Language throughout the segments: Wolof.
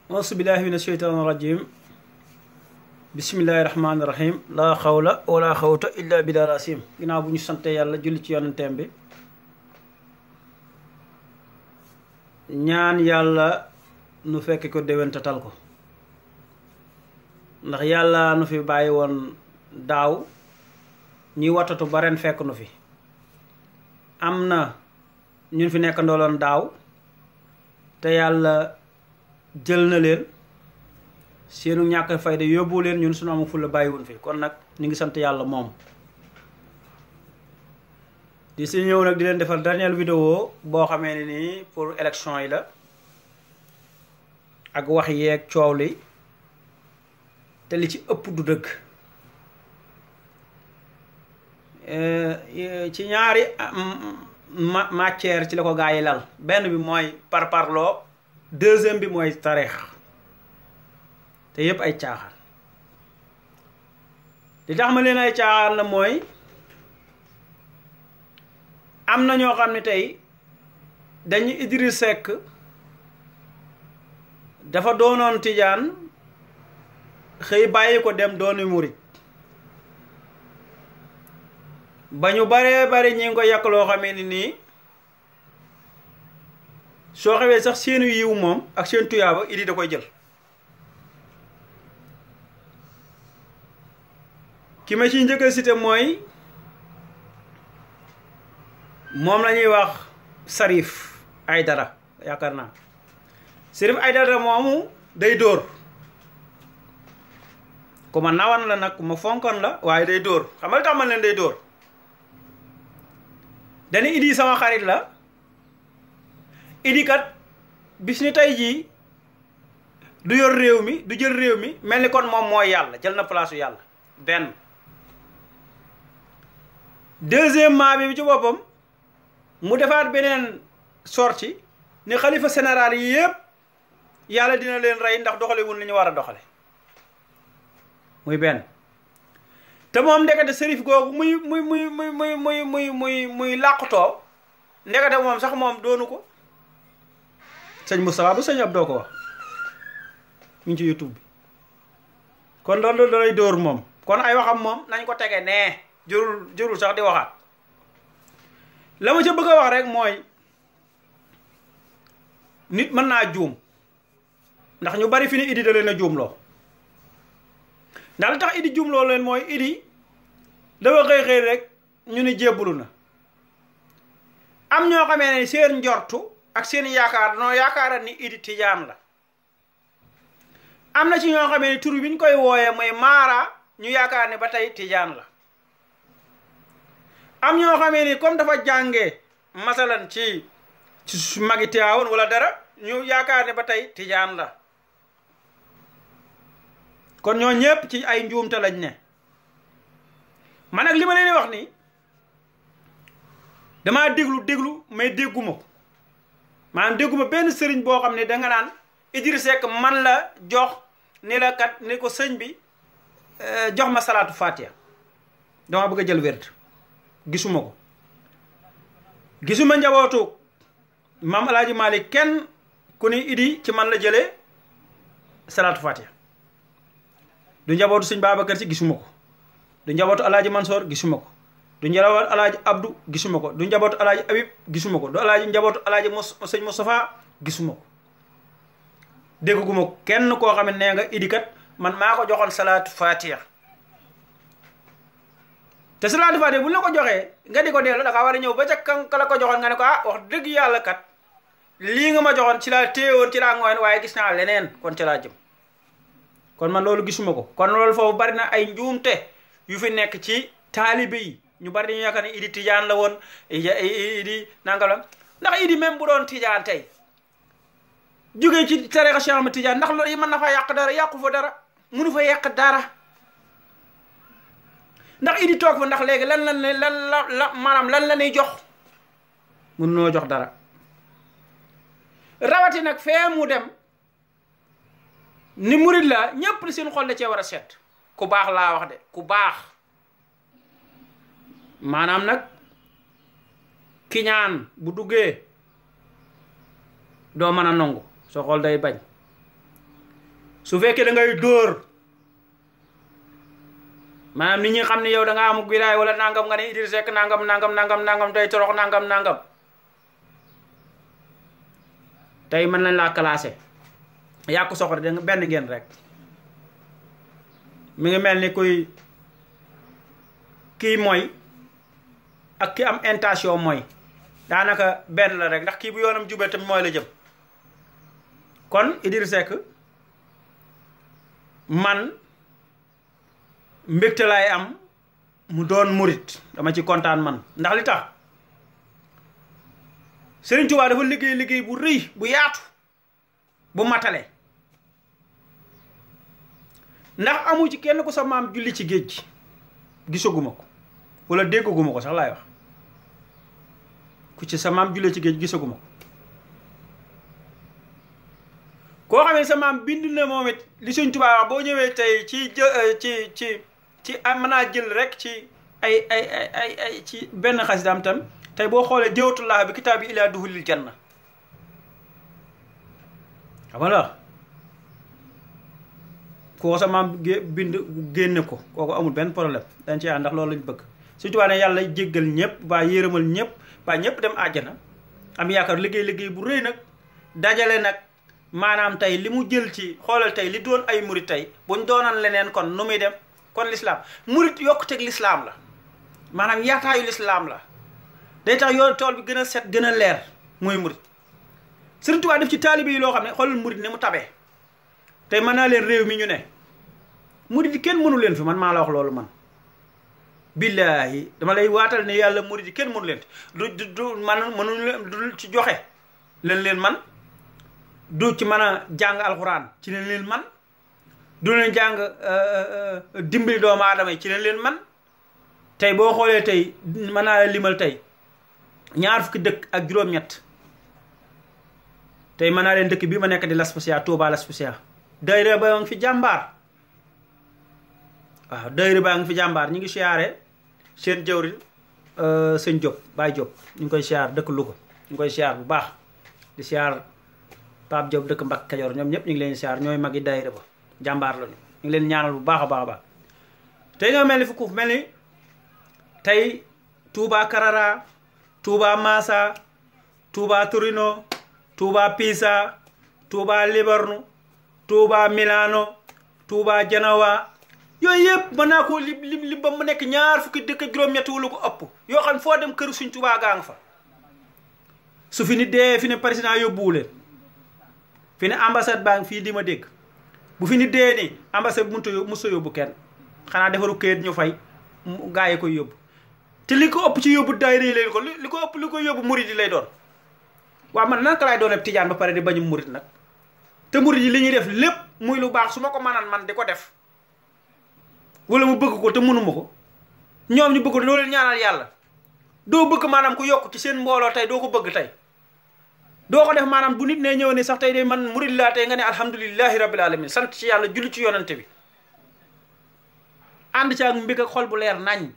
auzubillahi mina sheytaani rajim bismillahi rahmaani rahim laa xawla wala xawta illa billah rasim ginnaaw bu ñu sante yàlla julli ci yonenteem bi ñaan yàlla nu fekk ko déwéntatal ko ndax yàlla nu fi bàyyi woon daaw ñuy watatu ba ren fekk nu fi am na ñun fi nekk ndooloon daaw te yàlla jël na leen seenu ñàkk fayda yóbbu leen ñun suñu amu fulla bàyyiwun fi kon nag ñu ngi sant yàlla moom di si ñëw nag di leen defal dernière vidéo boo xamee ne nii pour élection yi la ak wax yeeg coow li te li ci ëpp du dëgg ci ñaari matière ci la ko gaa yi lal benn bi mooy parparloo deuxième bi mooy tareex te yépp ay caaxaan li tax ma leen ay caaxaan la mooy am na ñoo xam ne tey dañu Idriss Seck dafa doonoon tijaan xëy bàyyi ko dem dooni murit ba ñu baree bari ñi ngi ko yàq loo xamee ni nii soo xewee sax seenu yiw moom ak seen tuyaaba idi da koy jël ki ma ciy njëkk a cité mooy moom la ñuy wax Sarif Aydara yaakaar naa Sarif Aydara moomu day dóor ku ma nawan la nag ku ma fonkoon la waaye day dóor xam nga li tax man leen day dóor dañu idi sama xarit la idi kat bis ni tey jii du yor réew mi du jël réew mi mel ni kon moom mooy yàlla jël na place u yàlla benn deuxièmement bi ci boppam mu defaat beneen sortie ni xalifa général yi yëpp yàlla dina leen rey ndax doxale wun li ñu war a doxale muy benn te moom ndekete sërif googu muy làqutoo ndekete moom sax moom doonu ko sëñ Moustapha bu sëñ ab doo ko wax ñu ngi ci YouTube bi kon loolu dalay dóor moom kon ay waxam moom nañ ko tege nee jërul sax di waxaat la ma ca bëgg a wax rek mooy nit mën naa juum ndax ñu bari fi ni idi da leen a juumloo ndax li tax idi juumloo leen mooy idi dafa xëy rek ñu ni jébbalu na am ñoo xamee ne seen njortu ak seen yaakaar noo yaakaara ni idi tijaan la am na ci ñoo xamee ne tur bi ñu koy wooyee mooy maara ñu yaakaar ne ba tey tijaan la am ñoo xamee ni comme dafa jàngee masalan ci magi Tiwaawan wala dara ñu yaakaar ne ba tey tijaan la kon ñoo ñépp ci ay njuumte lañ ne man nag li ma leen wax ni damaa déglu mais dégguma ko maanaam dégguma benn sëriñ boo xam ne danga naan Idriss Seck man la jox ni la kat ni ko sëñ bi jox ma salaatu fatiha dama bëgg a jël wérd gisuma ko gisuma njabootu maam alaaji Malik kenn ku ni idi ci man la jëlee salaatu fatiha du njabootu sëñ Babacar Si gisuma ko du njabootu alaaji Mansoor gisuma ko du njabootu alaaji Abdou gisuma ko du njabootu alaaji Habib gisuma ko du njabootu alaaji sëñ Moustapha gisuma ko dégguma ko kenn koo xam ne nee nga idi kat man maa ko joxoon salaatu fatiha te salaatu fatiha bu la ko joxee nga di ko delloo da ngaa war a ñëw ba ca ka la ko joxoon nga ne ko wax dëgg yàlla kat lii nga ma joxoon ci laa téyewoon ci laa ngooyoon waaye gis naa leneen kon ci laa jëm kon man loolu gisuma ko kon loolu foofu bari na ay njuumte yu fi nekk ci taalibe yi ñu bari dañu yaakaar ne idi tijaan la woon idi nanga la ndax idi même bu doon tijaan tey jógee ci tarixa Cheikh Ahmed Tidiane ndax loolu mën na fa yàq dara yàqu fa dara munu fa yàq dara ndax idi toog fa ndax léegi lan la maanaam lan la ñuy jox mun noo jox dara rawati nag fee mu dem ni murid la ñépp li seen xol da cee war a set ku baax laa wax de ku baax maanaam nag kiñaan bu duggee doo mën a nangu sa xol day bañ su fekkee da ngay dóor maanaam nit ñi xam ne yow da nga am wilaay wala nangam nga ne Idrissa Seck nangam tey torox nangam tey mën nañ laa classé yàqu soxor da nga benn ngeen rek mi ngi mel ni kuy kii mooy ak ki am intention mooy daanaka benn la rek ndax kii bu yoonam jubee tamit mooy la jëm kon Idrissa Seck man mbégte laay am mu doon murit dama ci kontaan man ndax li tax Serigne Touba dafa liggéey bu rëy bu yaatu bu matale ndax amu ci kenn ku sa maam julli ci géej gi gisaguma ko wala déggaguma ko sax laay wax ku ci sa maam julli ci géej gisaguma ko koo xam ne sa maam bind na moom it li Serigne Touba wax boo ñëwee tey ci mën naa jël rek ci ay ci benn xasidaam tam tey boo xoolee jawatullah bi kitaab yi ilaa duhulil janna xam nga la koo sa maam bind génne ko kooku amul benn problème dañ ci ndax loolu lañ bëgg Sëñ Tuubaa ne yàlla jéggal ñëpp ba yërëmal ñëpp ba ñëpp dem àjjana am yaakaar liggéey bu rëy nag dajale nag maanaam tey li mu jël ci xoolal tey li doon ay murit tey buñ doonan leneen kon nu muy dem kon lislaam murit yokkuteeg lislaam la maanaam yaataayu lislaam la day tax yoon tool bi gën a set gën a leer mooy murit Sëriñ Tuubaa def ci taalibe yi loo xam ne xoolal murit ne mu tabee tey mën naa leen réew mi ñu ne murit yi kenn mënu leen fi man maa la wax loolu man billaahi dama lay waatal ne yàlla murit yi kenn mënu leen du mënuñu leen du ci joxe leen man du ci mën a jàng alxuraan ci leen man du leen jàng dimbali doomu aadama yi ci leen man tey boo xoolee tey mën naa la limal tey ñaar fukki dëkk ak juróom-ñett tey mën naa leen dëkk bii ma nekk di Laspécia Touba Laspécia daayira ba ngi fi jàmbaar waaw daayira baa ngi fi jàmbaar ñu ngi siyaare seen jëwri sëñ Diop Baye Diop ñu ngi koy siyaar dëkk Louga ñu ngi koy siyaar bu baax di siyaar Pape Diop dëkk Mbacke Kajoor ñoom ñëpp ñu ngi leen siyaar ñooy magi daayira ba jàmbaar lañu ñu ngi leen ñaanal bu baax a baax a baax tey ñoo mel ni fukk mel ni tey Touba Carrara Touba Massa Touba Torino Touba Pisa Touba Livorno Touba Milano Touba Genoa yooyu yëpp mën naa koo lim ba mu nekk ñaar fukki dëkk juróom-ñett wala ko ëpp yoo xam foo dem kër suñ Touba gaa nga fa su fi ni dee fi ne président yóbbuwu leen fi ne ambassade baa ngi fii di ma dégg bu fi ni dee ni ambassade bi mënta yóbbu kenn xanaa defaru këyit ñu fay gaa yi koy yóbbu te li ko ëpp ci yóbbu daayira yi leen ko li ko ëpp li koy yóbbu murid yi lay doon waaw man naka laay doon ab tijaan ba pare di bañu murid nag te murid yi li ñuy def lépp muy lu baax su ma ko mënaan man di ko def wala mu bëgg ko te mënuma ko ñoom ñu bëgg ko doo leen ñaanal yàlla doo bëgg maanaam ku yokk ci seen mbooloo tey doo ko bëgg tey doo ko def maanaam bu nit ne ñëw ne sax tey de man murid laa tey nga ne alhamdulillahi rabbil alamin sant ci yàlla julli ci yonante bi ànd ci ak mbég ak xol bu leer nañ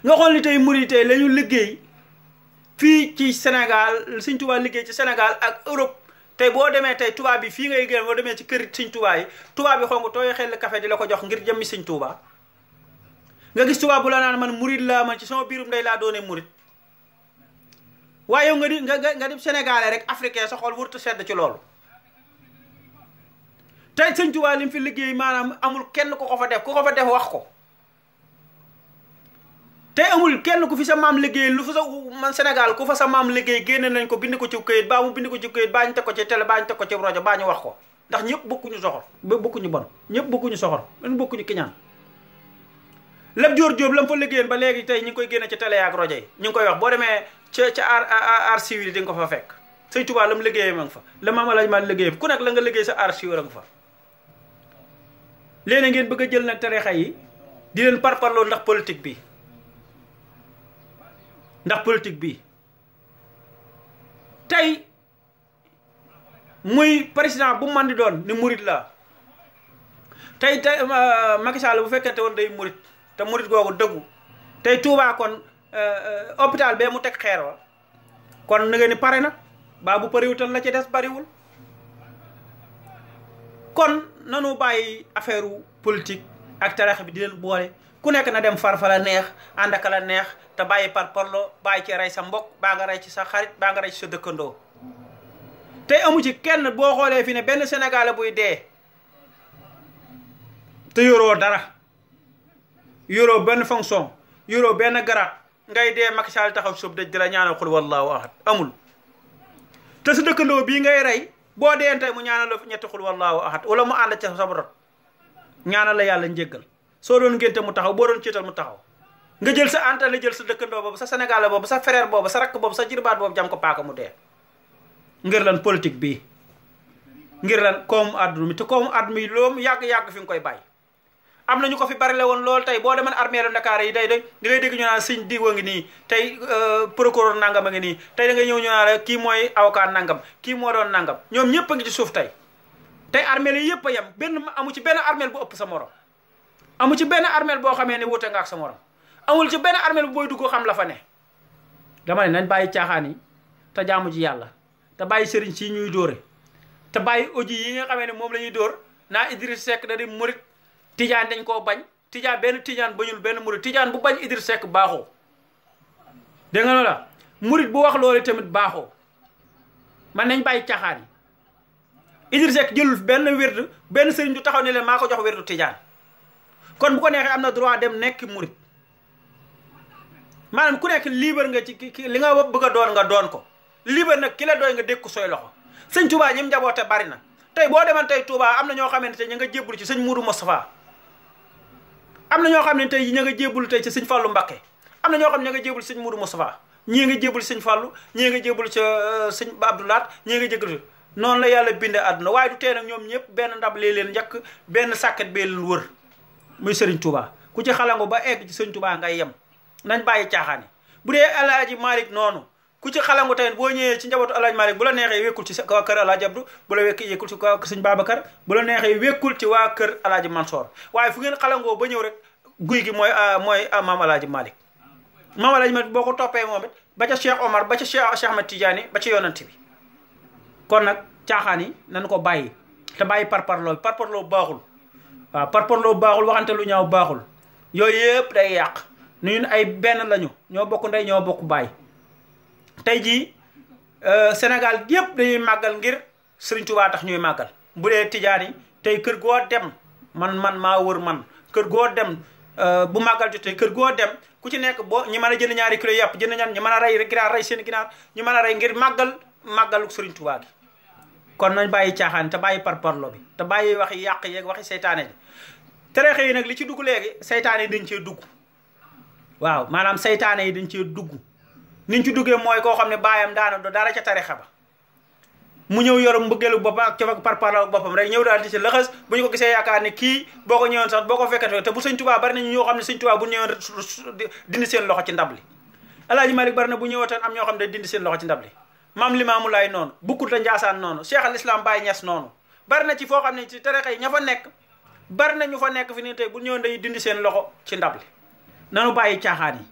nga xool ni tey murid tey la ñu liggéey fii ci Sénégal Sëñ Tuubaa liggéey ci Sénégal ak Europe tey boo demee tey tubaab bi fii ngay gën boo demee ci kër Sëñ Tuubaa yi tubaab bi xonk tooy xel café di la ko jox ngir jëmmi Sëñ Tuubaa nga gis tubaab bu la naan man murid laa man ci sama biirum ndey laa doone murid waaye yow nga di sénégalais rek africain sa xol wurtu sedd ci loolu tey Sëñ Tuubaa li mu fi liggéey maanaam amul kenn ku ko fa def wax ko tey amul kenn ku fi sa maam liggéey lu fa sa man Sénégal ku fa sa maam liggéey génne nañ ko bind ko ci këyit baa mu bind ko ci këyit baa ñu teg ko ci télé baa ñu teg ko ci rajo baa ñu wax ko ndax ñëpp bokkuñu soxor bokkuñu bon ñëpp bokkuñu soxor ñun bokkuñu kiñaan Lat Joor Jóob la mu fa liggéeyoon ba léegi tey ñu ngi koy génne ci télé ak rajo yi ñu ngi koy wax boo demee ca archive yi di nga ko fa fekk Sëñ Tuubaa la mu liggéeyee ma nga fa la maam Alaaji Maalik liggéey ku nekk la nga liggéey sa archive la nga fa léegi ngeen bëgg a jël nag tariixa yi di leen parparloo ndax politique bi tey muy président bu man di doon ni murit la tey Macky Sall bu fekkente woon day murit te murit googu dëggu tey Touba kon hôpital bee mu teg xeer wa kon na ngeen ni pare na baa bu pariwutal la ci des bariwul kon nanu bàyyi affaire politique ak tarixa bi di leen boole ku nekk na dem farfa la neex ànd ak la neex te bàyyi par parlo bàyyi ci rey sa mbokk baa nga rey ci sa xarit baa nga rey ci sa dëkkandoo tey amu ci kenn boo xoolee fi ne benn Sénégalais buy dee te yoroo dara yoroo benn fonction yoroo benn garaat ngay dee Macky Sall taxaw suuf dëj di la ñaanal xul wallahu ahad amul te sa dëkkandoo bii ngay rey boo deen tey mu ñaanal la ñetti xul wallahu ahad wala mu ànd ca sa rot ñaanal la yàlla njéggal soo doon ngénte mu taxaw boo doon ciital mu taxaw nga jël sa antale jël sa dëkkandoo boobu sa Sénégalais boobu sa frère boobu sa rakk boobu sa jirbaat boobu jam ko paaka mu dee ngir lan politique bii ngir lan koomu àdduna mi te koomu àdduna mi loom yàgg-yàgg fi nga koy bàyyi am na ñu ko fi bari la woon loolu tey boo demoon armée lu Dakar yi day di ngay dégg ñu naan sëñ diwa ngi nii tey procureur nangam a ngi nii tey da ngay ñëw ñu naan la kii mooy avocat nangam kii moo doon nangam ñoom ñëpp a ngi ci suuf tey armée yi yëpp a yem benn amu ci benn armée bu ëpp sa morom amu ci benn armée boo xamee ne wute nga ak sa morom amul ci benn armée bu booy dugg xam la fa ne dama ne nañ bàyyi caaxaan yi te jaamu ji yàlla te bàyyi sëriñ si ñuy dóore te bàyyi audio yi nga xamee ne moom la ñuy dóor naa Idriss Seck da di murit tijaan dañ koo bañ tijaan benn tijaan bañul benn murit tijaan bu bañ Idriss Seck baaxoo dégg nga la murit bu wax loolu tamit baaxoo man nañ bàyyi caaxaan yi Idriss Seck jëlul benn wérdu benn sëriñ du taxaw ne leen maa ko jox wérdu tijaan kon bu ko neexee am na droit dem nekk murit maanaam ku nekk libre nga ci li nga bëgg a doon nga doon ko libre nag ki la doy nga dégg ko sooy loxo sëñ Touba ñim njaboote bari na tey boo deman tey Touba am na ñoo xamante ne ña nga jébbul ci sëñ Moudou Moustapha am na ñoo xam ne tey ña nga jébbul tey ci sëñ Fallou Mbacké am na ñoo xam ne ña nga jébbul ci sëñ Moudou Moustapha ñii nga jébbul ci sëñ Fallou ñii nga jébbul ci sëñ Abdoulaat ñii nga jébbul noonu la yàlla binde àdduna waaye du tee nag ñoom ñëpp benn ndab lee leen njëkk benn sàkket bee leen wër muy Serigne Touba ku ci xalangu ba egg ci sëñ Touba ngay yem nañ bàyyi caaxaan yi bu dee Alaaji Malick noonu ku ci xalangu tamit boo ñëwee ci njabootu Alaaji Malick bu la neexee wékkul ci waa kër Alaaji Abdou bu la wékkul ci waa sëñ Babacar bu la neexee wékkul ci waa kër Alaaji Mansour waaye fu ngeen xalangoo ba ñëw rek guy gi mooy maam Alaaji Malick maam Alaaji Malick boo ko toppee moom it ba ca Cheikh Omar ba ca Cheikh Ahmed Tidiane ba ci yonent bi kon nag caaxaan yi nañ ko bàyyi te bàyyi parparloo baaxul waaw parparloo baaxul waxante lu ñaaw baaxul yooyu yëpp day yàq ñun ay benn lañu ñoo bokk ndey ñoo bokk baay tey jii Sénégal yëpp dañuy màggal ngir Serigne Touba tax ñuy màggal bu dee tijaan yi tey kër goo dem man maa wër man kër goo dem bu màggal jotee kër goo dem ku ci nekk boo ñi mën a jënd ñaari kilo yàpp jënd ñan ñu mën a rey ginaar rey seen ginaar ñu mën a rey ngir màggalu Serigne Touba gi kon nañ bàyyi caaxaan te bàyyi parparlo bi te bàyyi waxi yàq yeeg waxi seytaane ji terexe yi nag li ci dugg léegi seytaane yi dañ cee dugg waaw maanaam seytaane yi dañ cee dugg niñ ci duggee mooy koo xam ne baayam daana do dara ca tarixa ba mu ñëw yor mbëggeelu boppam ak cof ak parparlo boppam rek ñëw daal di ci lëxës bu ñu ko gisee yaakaar ne kii boo ko ñëwoon sax boo ko fekkee te bu sëñ Tuubaa bari nañu ñoo xam ne sëñ Tuubaa bu ñëwoon dindi seen loxo ci ndab li Alaaji Malik bari na bu ñëwootaan am ñoo xam ne dindi seen loxo ci ndab li Maam Limaamu Laay noonu Bukkuta Njaasaan noonu Cheikh al Islam Baye Niass noonu bari na ci foo xam ne ci tarixa yi ña fa nekk bari na ñu fa nekk fi nii tey bu ñëwoon dañuy dindi seen loxo ci ndab li nanu bàyyi caaxaan yi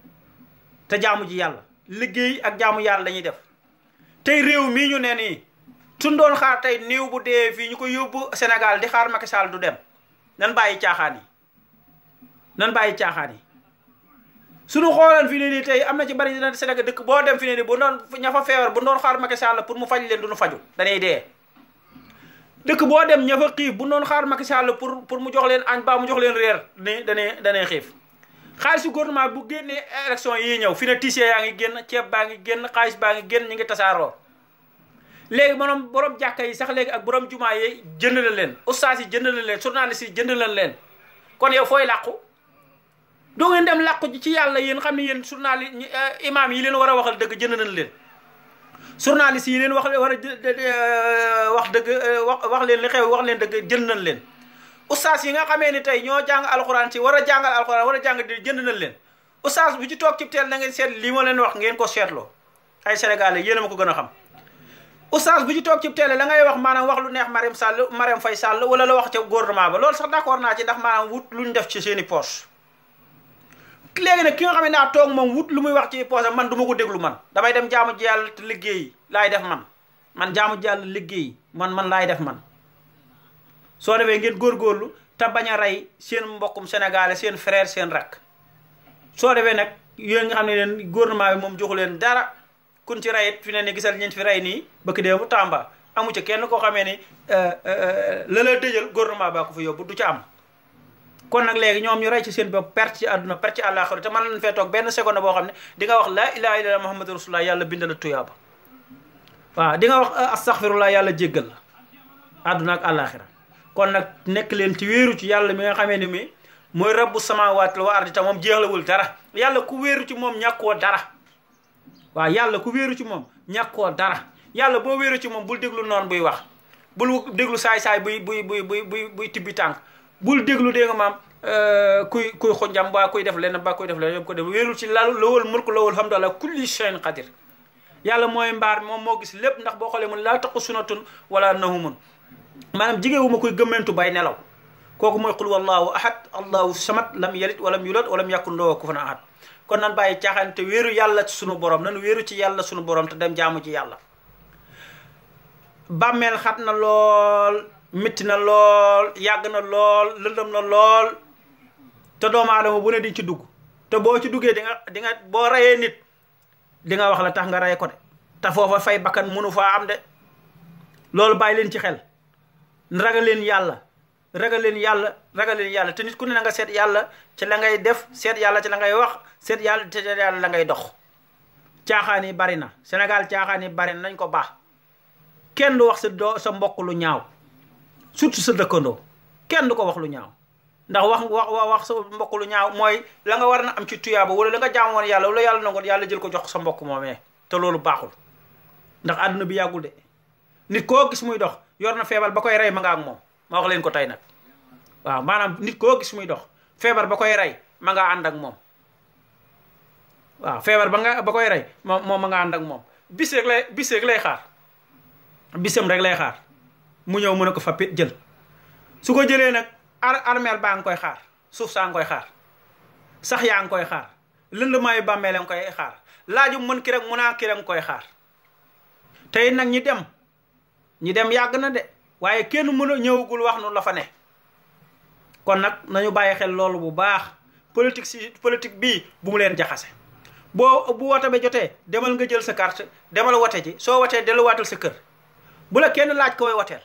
te jaamu ji yàlla liggéey ak jaamu yàlla lañuy def tey réew mii ñu ne nii suñ doon xaar tey néew bu dee fii ñu ko yóbbu Sénégal di xaar Macky Sall du dem nan bàyyi caaxaan yi nan bàyyi caaxaan yi suñu xoolaan fi ne nii tey am na ci bari dina Sénégal dëkk boo dem fi ne nii bu doon ña fa feebar bu doon xaar Macky Sall pour mu faj leen du ñu faju dañuy dee dëkk boo dem ña fa xiif bu doon xaar Macky Sall pour mu jox leen añ ba mu jox leen reer ni danay xiif xaalisu gouvernement bu génnee élection yi ñëw fi ne tiisee yaa ngi génn ceeb baa ngi génn xaalis baa ngi génn ñu ngi tasaaroo léegi moom borom jàkka yi sax léegi ak borom jumaa yi jënd na leen ustaas yi jënd na leen journaliste yi jënd na leen kon yow fooy làqu doo ngeen dem làqu ci yàlla yéen xam ne yéen journaliste imam yi leen war a waxal dëgg jënd nañ leen journaliste yi leen war a wax dëgg wax leen li xew wax leen dëgg jënd nañ leen ustaas yi nga xamee ni tey ñoo jàng alxuraan ci war a jàngal alxuraan war a jàng di jënd nañ leen ustaas bu ci toog ci teel na ngeen seet lii ma leen wax ngeen ko seetloo ay sénégalais yéen a ma ko gën a xam ustaas bu ci toog ci teel la ngay wax maanaam wax lu neex Marème Faye Sall wala la wax ca gouvernement ba loolu sax d'accord naa ci ndax maanaam wut luñ def ci seeni poche léegi nag ki nga xam ne naa toog moom wut lu muy wax ci poche man du ma ko déglu man damay dem jaamu ji yàlla te liggéey laay def man jaamu ji yàlla liggéey man laay def man soo defee ngeen góorgóorlu te bañ a rey seen mbokkum sénégalais seen frère seen rakk soo defee nag yéen nga xam ne leen gouvernement bi moom joxu leen dara kun ci rayit fi ne ni gisal ñeen fi rey nii bëkk dee bu Tamba amu ca kenn koo xamee ni la la dëjal gouvernement baa ko fa yóbbu du ca am kon nag léegi ñoom ñu rey ci seen bopp perte ci àdduna perte ci àllaaxira te mën nañ fee toog benn seconde boo xam ne di nga wax laa ilaha illallah muhammadu rasulullah yàlla bind la tuyaaba waaw di nga wax astaghfirullah yàlla jéggal la àdduna ak àllaaxira kon nag nekk leen ci wéeru ci yàlla mi nga xamee ni mi mooy rabbu samawati wa ardi te moom jeexlawul dara yàlla ku wéeru ci moom ñàkkoo dara waaw yàlla ku wéeru ci moom ñàkkoo dara yàlla boo wéeru ci moom bul déglu noonu buy wax bul déglu saay-saay buy tibbi tànk bul déglu dégg nga maam kuy xunjam ba kuy def lenn ba kuy def lenn yëpp ko def wéerul ci lawal mulku lawal hamdu ala kulli shay'in qadir yàlla mooy mbaar moom moo gis lépp ndax boo xoolee mun laa taqu sunatun wala nahumun maanaam jigéewuma koy gëmmentu bay nelaw kooku mooy qul wallahu ahad allahu samad lam yalid walam yulad walam yakun lahu kufuwan ahad kon nan bàyyi caaxaan te wéeru yàlla ci sunu borom nan wéeru ci yàlla sunu borom te dem jaamu ci yàlla bàmmeel xat na lool métti na lool yàgg na lool lëndëm na lool te doomu aadama bu ne di ci dugg te boo ci duggee di nga boo reyee nit di nga wax la tax nga rey ko de te foofa fay bakkan mënu faa am de loolu bàyyi leen ci xel ragal leen yàlla ragal leen yàlla te nit ku ne na nga seet yàlla ci la ngay def seet yàlla ci la ngay wax seet yàlla ci yàlla la ngay dox caaxaan yi bari na Sénégal caaxaan yi bari na nañ ko baax kenn du wax sa mbokk lu ñaaw surtout sa dëkkandoo kenn du ko wax lu ñaaw ndax wax sa mbokk lu ñaaw mooy la nga war na am ci tuyaaba wala la nga jaamoon yàlla wala yàlla nangoon yàlla jël ko jox sa mbokk moomee te loolu baaxul ndax àdduna bi yàggul de nit koo gis muy dox yor na feebar ba koy rey ma nga ak moom ma wax leen ko tey nag waaw maanaam nit koo gis muy dox feebar ba koy rey ma nga ànd ak moom waaw feebar ba koy rey moom ma nga ànd ak moom bis rek lay xaar bisam rek lay xaar mu ñëw mu ne ko fa pit jël su ko jëlee nag armeel baa ngi koy xaar suuf saa ngi koy xaar sax yaa ngi koy xaar lëndmaayu bàmmeel ngi koy xaar laaju mën ki rek mu naa ki rek koy xaar tey nag ñi dem yàgg na de waaye kenn mën a ñëwagul wax nu la fa ne kon nag nañu bàyyi xel loolu bu baax politique bii bu mu leen jaxase bu wote ba jotee demal nga jël sa carte demal wote ji soo wotee delluwaatal sa kër bu la kenn laaj koy woteel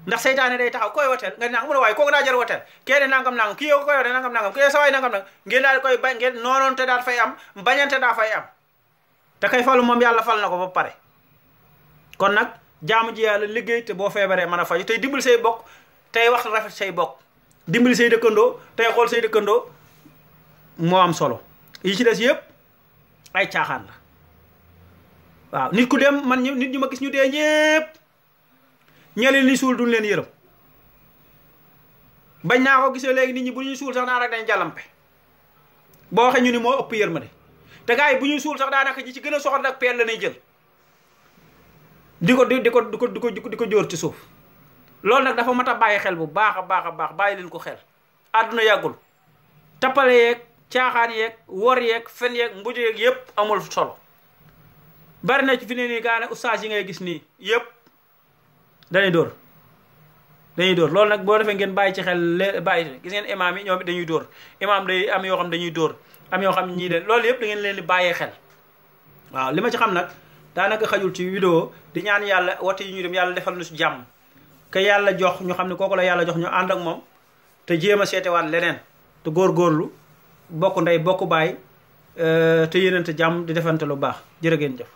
ndax seytaane day taxaw koy woteel nga nangam mu ne waaye kooku daa jar woteel kenn nangam kii yow koy wote nangam kii sa waay nangam ngeen daal koy bañ ngeen noonoon te daal fay am bañante daa fay am te kay falu moom yàlla fal na ko ba pare kon nag jaamu ji yàlla liggéey te boo feebaree mën a faju tey dimbali say bokk tey wax rafet say bokk dimbali say dëkkandoo tey xool say dëkkandoo moo am solo yi ci des yëpp ay caaxaan la waaw nit ku dem man nit ñu ma gis ñu dee ñépp ñeleen ni suul duñ leen yërëm bañ naa ko gisee léegi nit ñi bu ñuy suul sax naa rek dañ jàllampe boo waxee ñu ni moo ëpp yërmande te gars yi bu ñuy suul sax daanaka ñi ci gën a soxla nag peel la nay jël di ko jóor ci suuf loolu nag dafa mat a bàyyi xel bu baax a baax bàyyi leen ko xel àdduna yàggul tappale yeeg caaxaan yeeg wor yeeg fen yeeg mbuj yeeg yëpp amul solo bari na ci fi ne nii gaa ne ustaas yi ngay gis nii yëpp dañuy dóor loolu nag boo defee ngeen bàyyi ci xel bàyyi gis ngeen imaam yi ñoom it dañuy dóor imaam day am yoo xam dañuy dóor am yoo xam ñii de loolu yëpp da ngeen leen di bàyyee xel waaw li ma ci xam nag daanaka xajul ci vidéo di ñaan yàlla wote yi ñu dem yàlla defal na su jàmm que yàlla jox ñu xam ne kooku la yàlla jox ñu ànd ak moom te jéem a seetewaat leneen te góorgóorlu bokk ndey bokk baay te yéenante jàmm di defante lu baax jërë ngeen jëf